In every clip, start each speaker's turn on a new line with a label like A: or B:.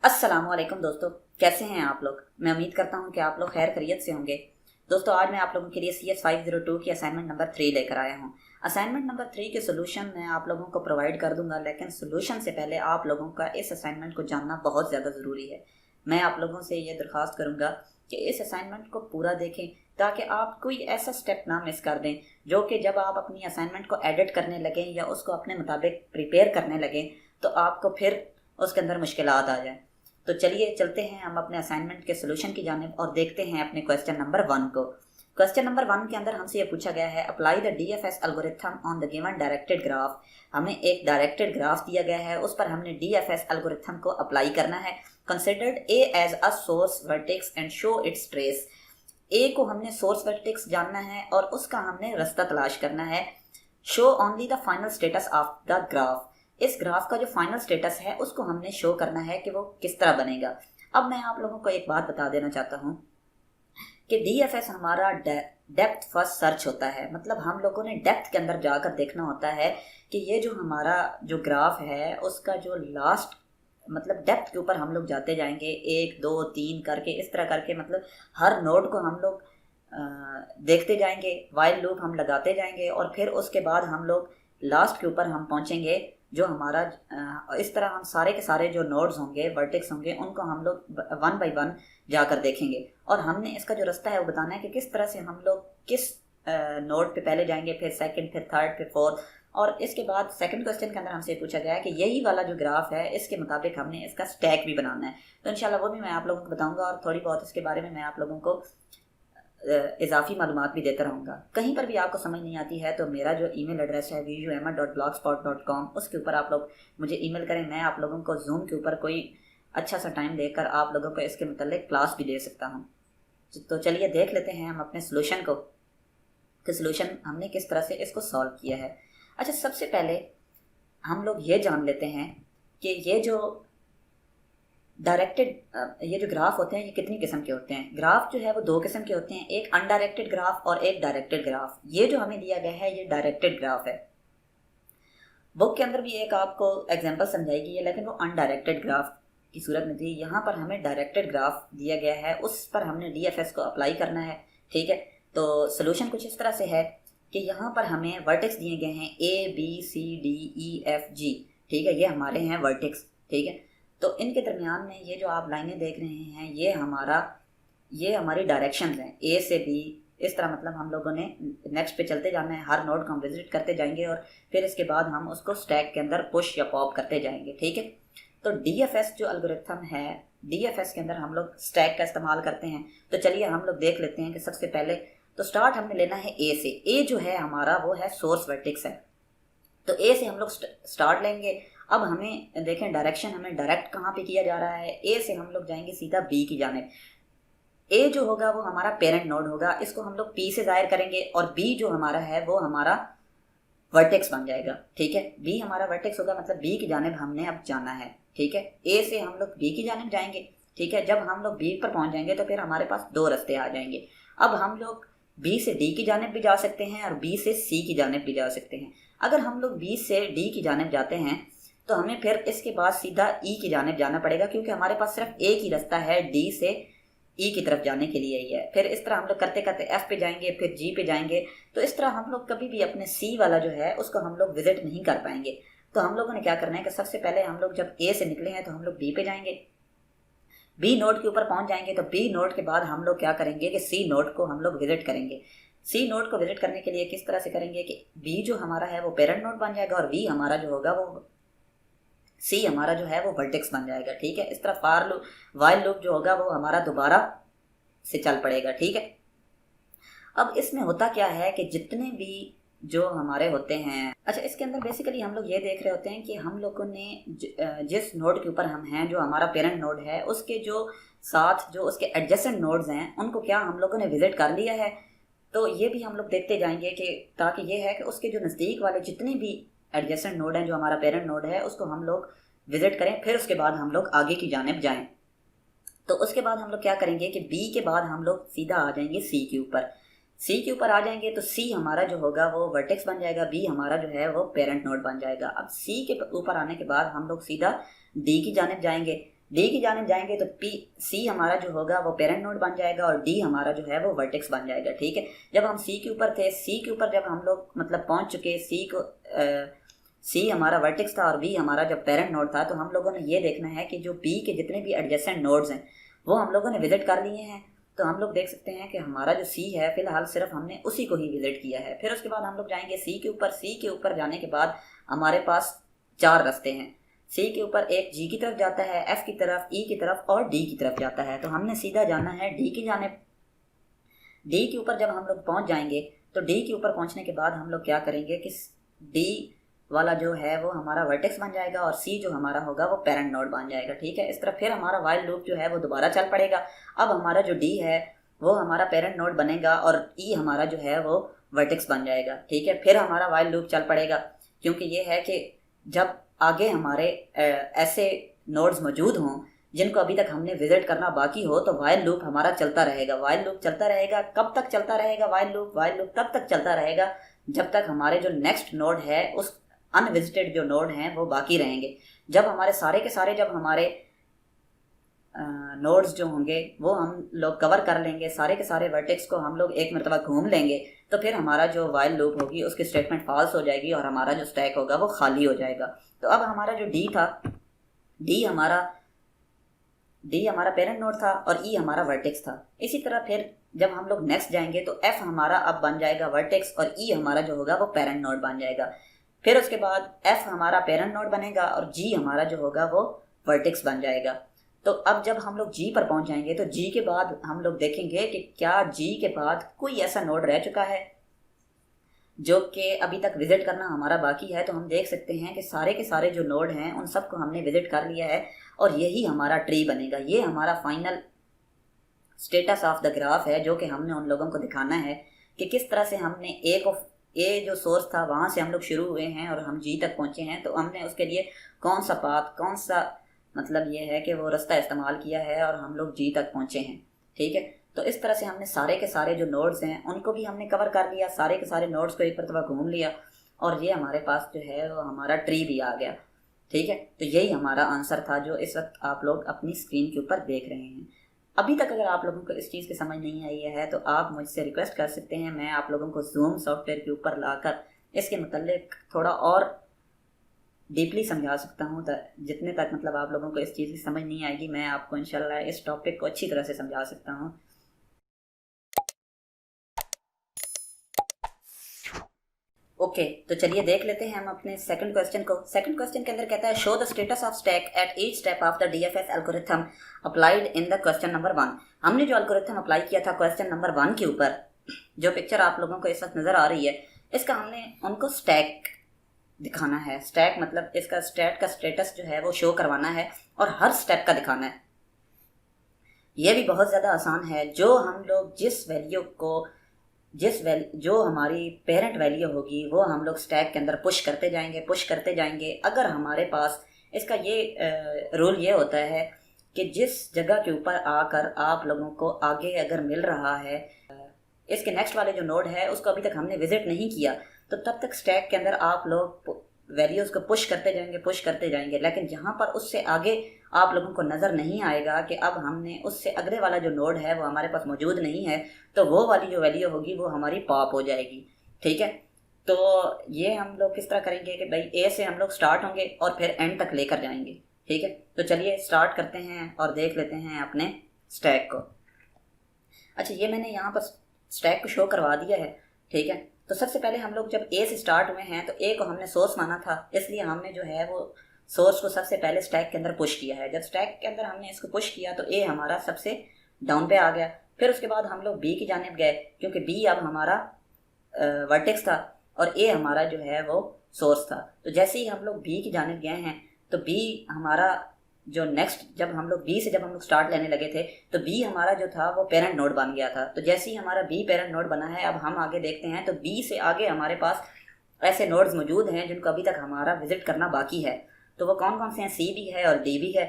A: अस्सलामुअलैकुम दोस्तों, कैसे हैं आप लोग। मैं उम्मीद करता हूं कि आप लोग खैर खैरियत से होंगे। दोस्तों, आज मैं आप लोगों के लिए CS 502 की असाइनमेंट नंबर 3 लेकर आया हूं। असाइनमेंट नंबर 3 के सोल्यूशन मैं आप लोगों को प्रोवाइड कर दूंगा, लेकिन सोल्यूशन से पहले आप लोगों का इस असाइनमेंट को जानना बहुत ज़्यादा ज़रूरी है। मैं आप लोगों से ये दरख्वास्त करूँगा कि इस असाइनमेंट को पूरा देखें, ताकि आप कोई ऐसा स्टेप ना मिस कर दें जो कि जब आप अपनी असाइनमेंट को एडिट करने लगें या उसको अपने मुताबिक प्रिपेयर करने लगें तो आपको फिर उसके अंदर मुश्किलात आ जाए। तो चलिए चलते हैं हम अपने असाइनमेंट के सोल्यूशन की जानिब और देखते हैं अपने क्वेश्चन नंबर 1 को। क्वेश्चन नंबर 1 के अंदर हमसे ये पूछा गया है, apply the DFS algorithm on the given directed graph. हमें एक डायरेक्टेड ग्राफ दिया गया है, उस पर हमने DFS एल्गोरिथम को अप्लाई करना है। Considered A as a source vertex and show its trace. A को हमने सोर्स वर्टेक्स जानना है और उसका हमने रास्ता तलाश करना है। Show only the final status of the graph. इस ग्राफ का जो फाइनल स्टेटस है उसको हमने शो करना है कि वो किस तरह बनेगा। अब मैं आप लोगों को एक बात बता देना चाहता हूँ कि DFS हमारा डेप्थ फर्स्ट सर्च होता है। मतलब हम लोगों ने डेप्थ के अंदर जाकर देखना होता है कि ये जो हमारा जो ग्राफ है उसका जो लास्ट, मतलब डेप्थ के ऊपर हम लोग जाते जाएंगे 1 2 3 करके, इस तरह करके, मतलब हर नोड को हम लोग देखते जाएंगे, वाइल लूप हम लगाते जाएंगे और फिर उसके बाद हम लोग लास्ट के ऊपर हम पहुंचेंगे जो हमारा इस तरह हम सारे के सारे जो नोड्स होंगे, वर्टेक्स होंगे, उनको हम लोग 1 बाय 1 जाकर देखेंगे और हमने इसका जो रास्ता है वो बताना है कि किस तरह से हम लोग किस नोड पे पहले जाएंगे, फिर सेकंड, फिर थर्ड, फिर फोर्थ। और इसके बाद सेकंड क्वेश्चन के अंदर हमसे पूछा गया है कि यही वाला जो ग्राफ है इसके मुताबिक हमने इसका स्टैक भी बनाना है। तो इंशाल्लाह वो भी मैं आप लोगों को बताऊंगा और थोड़ी बहुत इसके बारे में मैं आप लोगों को इजाफी मालूमात भी देता रहूँगा। कहीं पर भी आपको समझ नहीं आती है तो मेरा जो ईमेल एड्रेस है visuemma.blogspot.com, उसके ऊपर आप लोग मुझे ईमेल करें। मैं आप लोगों को जूम के ऊपर कोई अच्छा सा टाइम देकर आप लोगों को इसके मतलब क्लास भी दे सकता हूँ। तो चलिए देख लेते हैं हम अपने सोल्यूशन को कि सोल्यूशन हमने किस तरह से इसको सॉल्व किया है। अच्छा, सबसे पहले हम लोग ये जान लेते हैं कि ये जो डायरेक्टेड ये जो ग्राफ होते हैं ये कितनी किस्म के होते हैं। ग्राफ जो है वो 2 किस्म के होते हैं, एक अनडायरेक्टेड ग्राफ और एक डायरेक्टेड ग्राफ। ये जो हमें दिया गया है ये डायरेक्टेड ग्राफ है। बुक के अंदर भी एक आपको एग्जांपल समझाएगी है, लेकिन वो अनडायरेक्टेड ग्राफ की सूरत में थी। यहाँ पर हमें डायरेक्टेड ग्राफ दिया गया है, उस पर हमने DFS को अप्लाई करना है। ठीक है, तो सोल्यूशन कुछ इस तरह से है कि यहाँ पर हमें वर्टेक्स दिए गए हैं ABCDEFG। ठीक है, ये हमारे हैं वर्टेक्स। ठीक है, तो इनके दरमियान में ये जो आप लाइनें देख रहे हैं ये हमारी डायरेक्शंस हैं A से B। इस तरह मतलब हम लोगों ने नेक्स्ट पे चलते जाना है, हर नोड को हम विजिट करते जाएंगे और फिर इसके बाद हम उसको स्टैक के अंदर पुश या पॉप करते जाएंगे। ठीक है, तो DFS जो एल्गोरिथम है, DFS के अंदर हम लोग स्टैक का इस्तेमाल करते हैं। तो चलिए हम लोग देख लेते हैं कि सबसे पहले तो स्टार्ट हमने लेना है A से। A जो है हमारा वो है सोर्स वर्टेक्स है, तो A से हम लोग स्टार्ट लेंगे। अब हमें देखें डायरेक्शन हमें डायरेक्ट कहाँ पे किया जा रहा है। A से हम लोग जाएंगे सीधा B की जानिब। A जो होगा वो हमारा पेरेंट नोड होगा, इसको हम लोग P से जाहिर करेंगे और B जो हमारा है वो हमारा वर्टेक्स बन जाएगा। ठीक है, B हमारा वर्टेक्स होगा, मतलब B की जानिब हमने अब जाना है। ठीक है, A से हम लोग B की जानिब जाएंगे। ठीक है, जब हम लोग B पर पहुंच जाएंगे तो फिर हमारे पास 2 रास्ते आ जाएंगे। अब हम लोग B से D की जानिब भी जा सकते हैं और B से C की जानिब भी जा सकते हैं। अगर हम लोग B से D की जानिब जाते हैं तो हमें फिर इसके बाद सीधा E की जानिब जाना पड़ेगा, क्योंकि हमारे पास सिर्फ एक ही रास्ता है D से E की तरफ जाने के लिए ही है। फिर इस तरह हम लोग करते करते F पे जाएंगे, फिर G पे जाएंगे। तो इस तरह हम लोग कभी भी अपने C वाला जो है उसको हम लोग विजिट नहीं कर पाएंगे। तो हम लोगों ने क्या करना है कि सबसे पहले हम लोग जब A से निकले हैं तो हम लोग B पे जाएंगे, B नोड के ऊपर पहुंच जाएंगे। तो B नोड के बाद हम लोग क्या करेंगे कि C नोड को हम लोग विजिट करेंगे। C नोड को विजिट करने के लिए किस तरह से करेंगे कि B जो हमारा है वो पेरेंट नोड बन जाएगा और V हमारा जो होगा वो C हमारा जो है वो वर्टेक्स बन जाएगा। ठीक है, इस तरह फार लूप, वाइल लूप जो होगा वो हमारा दोबारा से चल पड़ेगा। ठीक है, अब इसमें होता क्या है कि जितने भी जो हमारे होते हैं, अच्छा इसके अंदर बेसिकली हम लोग ये देख रहे होते हैं कि हम लोगों ने जिस नोड के ऊपर हम हैं, जो हमारा पेरेंट नोड है, उसके जो साथ जो उसके एडजेसेंट नोड्स हैं उनको क्या हम लोगों ने विजिट कर लिया है। तो ये भी हम लोग देखते जाएंगे कि ताकि ये है कि उसके जो नज़दीक वाले जितने भी एडजेसेंट नोड हैं, जो हमारा पेरेंट नोड है, उसको हम लोग विजिट करें, फिर उसके बाद हम लोग आगे की जानिब जाएं। तो उसके बाद हम लोग क्या करेंगे कि B के बाद हम लोग सीधा आ जाएंगे C के ऊपर। C के ऊपर आ जाएंगे तो C हमारा जो होगा वो वर्टेक्स बन जाएगा, B हमारा जो है वो पेरेंट नोड बन जाएगा। अब C के ऊपर आने के बाद हम लोग सीधा D की जानिब जाएंगे। डी की जानिब जाएंगे तो पी सी हमारा जो होगा वो पेरेंट नोड बन जाएगा और डी हमारा जो है वो वर्टेक्स बन जाएगा। ठीक है, जब हम सी के ऊपर थे, सी के ऊपर जब हम लोग मतलब पहुंच चुके, सी हमारा वर्टेक्स था और बी हमारा जब पेरेंट नोड था, तो हम लोगों ने ये देखना है कि जो बी के जितने भी एडजेसेंट नोड्स हैं वो हम लोगों ने विजिट कर लिए हैं। तो हम लोग देख सकते हैं कि हमारा जो सी है फिलहाल सिर्फ हमने उसी को ही विजिट किया है। फिर उसके बाद हम लोग जाएंगे सी के ऊपर। सी के ऊपर जाने के बाद हमारे पास 4 रास्ते हैं। सी के ऊपर एक जी की तरफ जाता है, एफ की तरफ, ई की तरफ और डी की तरफ जाता है। तो हमने सीधा जाना है डी की जानिब। डी के ऊपर जब हम लोग पहुंच जाएंगे तो डी के ऊपर पहुंचने के बाद हम लोग क्या करेंगे कि डी वाला जो है वो हमारा वर्टेक्स बन जाएगा और सी जो हमारा होगा वो पेरेंट नोड बन जाएगा। ठीक है, इस तरह फिर हमारा वाइल लूप जो है वो दोबारा चल पड़ेगा। अब हमारा जो डी है वो हमारा पेरेंट नोड बनेगा और ई हमारा जो है वो वर्टेक्स बन जाएगा। ठीक है, फिर हमारा वाइल लूप चल पड़ेगा, क्योंकि ये है कि जब आगे हमारे ऐसे नोड्स मौजूद हों जिनको अभी तक हमने विजिट करना बाकी हो, तो वाइल लूप हमारा चलता रहेगा। वाइल लूप चलता रहेगा। कब तक चलता रहेगा वाइल लूप तब तक चलता रहेगा जब तक हमारे जो नेक्स्ट नोड है, उस अनविजिटेड जो नोड हैं वो बाकी रहेंगे। जब हमारे सारे के सारे जब हमारे नोड्स जो होंगे वो हम लोग कवर कर लेंगे, सारे के सारे वर्टेक्स को हम लोग एक मरतबा घूम लेंगे, तो फिर हमारा जो वाइल लूप होगी उसकी स्टेटमेंट फॉल्स हो जाएगी और हमारा जो स्टैक होगा वो खाली हो जाएगा। तो अब हमारा जो डी था, डी हमारा पेरेंट नोड था और ई हमारा वर्टेक्स था। इसी तरह फिर जब हम लोग नेक्स्ट जाएंगे तो एफ हमारा अब बन जाएगा वर्टेक्स और ई हमारा जो होगा वो पेरेंट नोड बन जाएगा। फिर उसके बाद एफ हमारा पेरेंट नोड बनेगा और जी हमारा जो होगा वो वर्टेक्स बन जाएगा। तो अब जब हम लोग जी पर पहुंच जाएंगे तो जी के बाद हम लोग देखेंगे कि क्या जी के बाद कोई ऐसा नोड रह चुका है जो कि अभी तक विजिट करना हमारा बाकी है। तो हम देख सकते हैं कि सारे के सारे जो नोड हैं उन सबको हमने विजिट कर लिया है और यही हमारा ट्री बनेगा। ये हमारा final status of the graph है जो कि हमने उन लोगों को दिखाना है कि किस तरह से हमने ए जो सोर्स था वहाँ से हम लोग शुरू हुए हैं और हम जी तक पहुँचे हैं। तो हमने उसके लिए कौन सा पाथ, कौन सा मतलब ये है कि वो रास्ता इस्तेमाल किया है और हम लोग जी तक पहुँचे हैं। ठीक है, तो इस तरह से हमने सारे के सारे जो नोड्स हैं उनको भी हमने कवर कर लिया, सारे के सारे नोड्स को एक मरतबा घूम लिया और ये हमारे पास जो है वो हमारा ट्री भी आ गया। ठीक है, तो यही हमारा आंसर था जो इस वक्त आप लोग अपनी स्क्रीन के ऊपर देख रहे हैं। अभी तक अगर आप लोगों को इस चीज़ की समझ नहीं आई है तो आप मुझसे रिक्वेस्ट कर सकते हैं, मैं आप लोगों को जूम सॉफ्टवेयर के ऊपर लाकर इसके मतलब थोड़ा और डीपली समझा सकता हूँ। जितने तक मतलब आप लोगों को इस चीज़ की समझ नहीं आएगी, मैं आपको इंशाल्लाह इस टॉपिक को अच्छी तरह से समझा सकता हूँ। ओके, तो चलिए देख लेते हैं हम अपने सेकंड क्वेश्चन को। सेकंड क्वेश्चन के अंदर कहता है show the status of stack at each step of the DFS algorithm applied in the question number 1। हमने जो एल्गोरिथम अप्लाई किया था क्वेश्चन नंबर 1 के ऊपर, जो पिक्चर आप लोगों को इस वक्त नज़र आ रही है, इसका हमने उनको स्टैक दिखाना है। स्टैक मतलब इसका स्टैट का स्टेटस जो है वो शो करवाना है और हर स्टेप का दिखाना है। यह भी बहुत ज़्यादा आसान है। जो हम लोग जिस वैल्यू को जो हमारी पेरेंट वैल्यू होगी वो हम लोग स्टैक के अंदर पुश करते जाएंगे। अगर हमारे पास इसका ये रूल ये होता है कि जिस जगह के ऊपर आकर आप लोगों को आगे अगर मिल रहा है, इसके नेक्स्ट वाले जो नोड है उसको अभी तक हमने विजिट नहीं किया, तो तब तक स्टैक के अंदर आप लोग वैल्यूज़ को पुश करते जाएंगे। लेकिन जहाँ पर उससे आगे आप लोगों को नज़र नहीं आएगा कि अब हमने उससे अगले वाला जो नोड है वो हमारे पास मौजूद नहीं है, तो वो वाली जो वैल्यू होगी वो हमारी पॉप हो जाएगी। ठीक है, तो ये हम लोग किस तरह करेंगे कि भाई ए से हम लोग स्टार्ट होंगे और फिर एंड तक लेकर जाएंगे। ठीक है, तो चलिए स्टार्ट करते हैं और देख लेते हैं अपने स्टैक को। अच्छा, ये मैंने यहाँ पर स्टैक को शो करवा दिया है। ठीक है, तो सबसे पहले हम लोग जब ए से स्टार्ट हुए हैं तो ए को हमने सोर्स माना था, इसलिए हमने जो है वो सोर्स को सबसे पहले स्टैक के अंदर पुश किया है। जब स्टैक के अंदर हमने इसको पुश किया तो ए हमारा सबसे डाउन पे आ गया। फिर उसके बाद हम लोग बी की जानिब गए, क्योंकि बी अब हमारा वर्टेक्स था और ए हमारा जो है वो सोर्स था। तो जैसे ही हम लोग बी की जानिब गए हैं तो बी हमारा जो नेक्स्ट, जब हम लोग स्टार्ट लेने लगे थे तो बी हमारा जो था वो पेरेंट नोड बन गया था। तो जैसे ही हमारा बी पेरेंट नोड बना है, अब हम आगे देखते हैं तो बी से आगे हमारे पास ऐसे नोड्स मौजूद हैं जिनको अभी तक हमारा विजिट करना बाकी है। तो वो कौन कौन से हैं? सी भी है और डी भी है।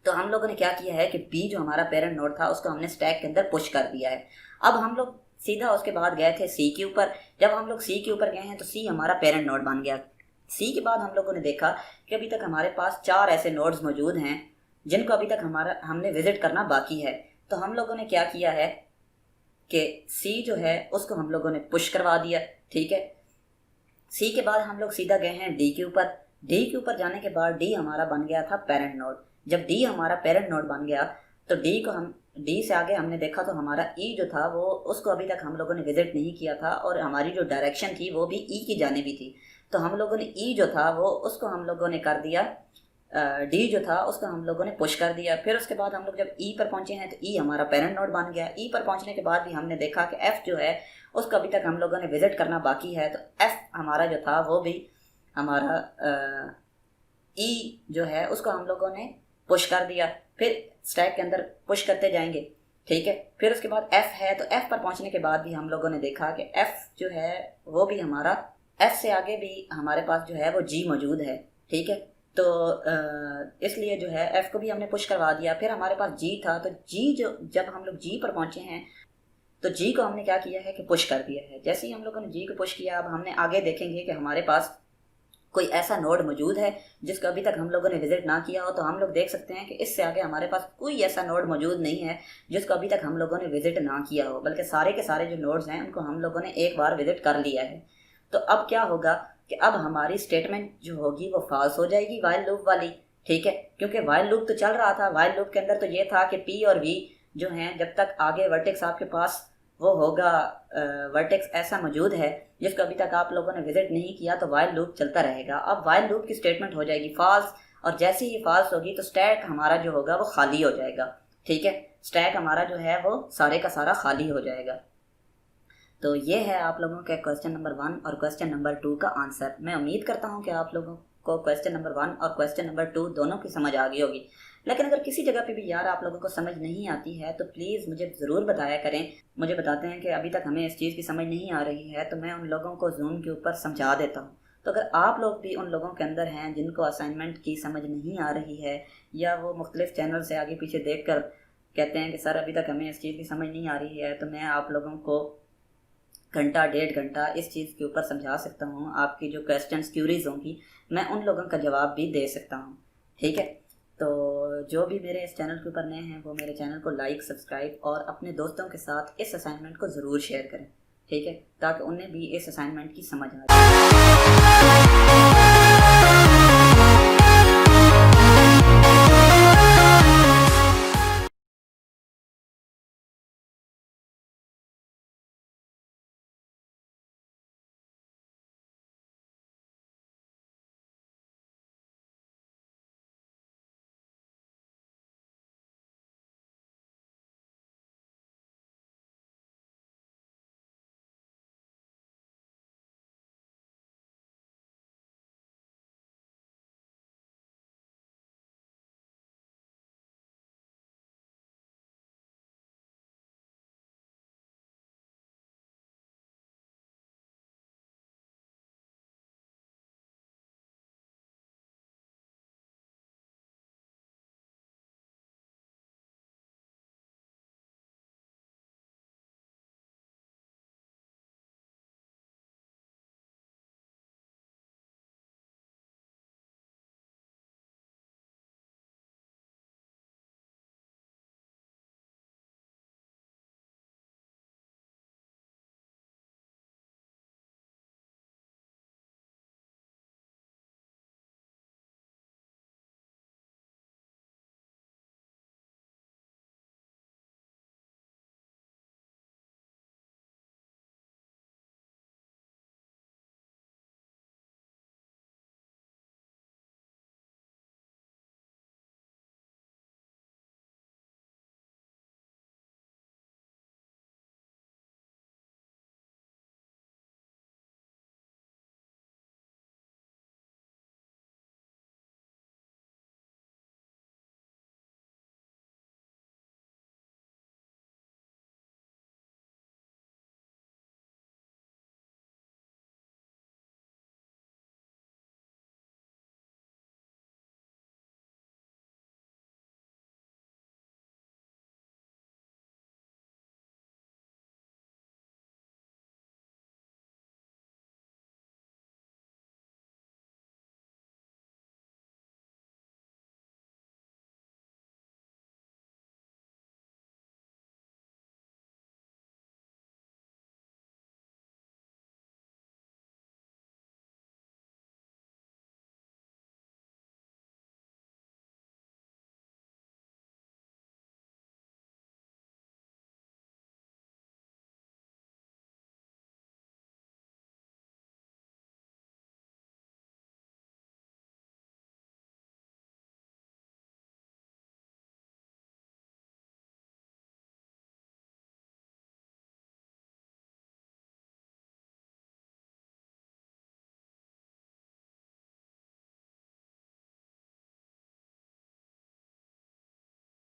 A: तो हम लोगों ने क्या किया है कि बी जो हमारा पेरेंट नोड था उसको हमने स्टैक के अंदर पुश कर दिया है। अब हम लोग सीधा उसके बाद गए थे सी के ऊपर। जब हम लोग सी के ऊपर गए हैं तो सी हमारा पेरेंट नोड बन गया। सी के बाद हम लोगों ने देखा कि अभी तक हमारे पास 4 ऐसे नोड्स मौजूद हैं जिनको अभी तक हमने विजिट करना बाकी है। तो हम लोगों ने क्या किया है कि सी जो है उसको हम लोगों ने पुश करवा दिया, ठीक है। सी के बाद हम लोग सीधा गए हैं डी के ऊपर। डी के ऊपर जाने के बाद डी हमारा बन गया था पेरेंट नोड। जब डी हमारा पेरेंट नोड बन गया तो डी से आगे हमने देखा तो हमारा ई जो था वो उसको अभी तक हम लोगों ने विजिट नहीं किया था और हमारी जो डायरेक्शन थी वो भी ई की जानिब थी। तो हम लोगों ने ई जो था वो उसको हम लोगों ने कर दिया, डी जो था उसको हम लोगों ने पुश कर दिया। फिर उसके बाद हम लोग जब ई पर पहुंचे हैं तो ई हमारा पेरेंट नोड बन गया। ई पर पहुंचने के बाद भी हमने देखा कि एफ जो है उसको अभी तक हम लोगों ने विजिट करना बाकी है। तो एफ हमारा जो था वो भी हमारा ई जो है उसको हम लोगों ने पुश कर दिया। फिर स्टैक के अंदर पुश करते जाएंगे, ठीक है। फिर उसके बाद एफ है, तो एफ पर पहुंचने के बाद भी हम लोगों ने देखा कि एफ जो है वो भी हमारा, एफ से आगे भी हमारे पास जो है वो जी मौजूद है, ठीक है। तो इसलिए जो है एफ को भी हमने पुश करवा दिया। फिर हमारे पास जी था, तो जी जो जब हम लोग जी पर पहुंचे हैं तो जी को हमने क्या किया है कि पुश कर दिया है। जैसे ही हम लोगों ने जी को पुश किया, अब हमने आगे देखेंगे कि हमारे पास कोई ऐसा नोड मौजूद है जिसको अभी तक हम लोगों ने विजिट ना किया हो। तो हम लोग देख सकते हैं कि इससे आगे हमारे पास कोई ऐसा नोड मौजूद नहीं है जिसको अभी तक हम लोगों ने विजिट ना किया हो, बल्कि सारे के सारे जो नोड्स हैं उनको हम लोगों ने एक बार विजिट कर लिया है। तो अब क्या होगा कि अब हमारी स्टेटमेंट जो होगी वो फॉल्स हो जाएगी, वाइल लूप वाली, ठीक है। क्योंकि वाइल लूप तो चल रहा था, वाइल लूप के अंदर तो ये था कि पी और वी जो हैं जब तक आगे वर्टेक्स आपके पास वो होगा, वर्टेक्स ऐसा मौजूद है जिसको अभी तक आप लोगों ने विजिट नहीं किया, तो वाइल लूप चलता रहेगा। अब वाइल लूप की स्टेटमेंट हो जाएगी फॉल्स, और जैसे ही फॉल्स होगी तो स्टैक हमारा जो होगा वो खाली हो जाएगा, ठीक है। स्टैक हमारा जो है वो सारे का सारा खाली हो जाएगा। तो ये है आप लोगों के क्वेश्चन नंबर 1 और क्वेश्चन नंबर 2 का आंसर। मैं उम्मीद करता हूँ कि आप लोगों को क्वेश्चन नंबर 1 और क्वेश्चन नंबर 2 दोनों की समझ आ गई होगी। लेकिन अगर किसी जगह पे भी यार आप लोगों को समझ नहीं आती है तो प्लीज़ मुझे ज़रूर बताया करें। मुझे बताते हैं कि अभी तक हमें इस चीज़ की समझ नहीं आ रही है, तो मैं उन लोगों को जूम के ऊपर समझा देता हूँ। तो अगर आप लोग भी उन लोगों के अंदर हैं जिनको असाइनमेंट की समझ नहीं आ रही है, या वो मुख्तलिफ चैनल से आगे पीछे देख कर कहते हैं कि सर अभी तक हमें इस चीज़ की समझ नहीं आ रही है, तो मैं आप लोगों को घंटा 1.5 घंटा इस चीज़ के ऊपर समझा सकता हूँ। आपकी जो क्वेश्चंस क्यूरीज होंगी मैं उन लोगों का जवाब भी दे सकता हूँ, ठीक है। तो जो भी मेरे इस चैनल के ऊपर नए हैं वो मेरे चैनल को लाइक, सब्सक्राइब और अपने दोस्तों के साथ इस असाइनमेंट को ज़रूर शेयर करें, ठीक है, ताकि उन्हें भी इस असाइनमेंट की समझ आ जाए।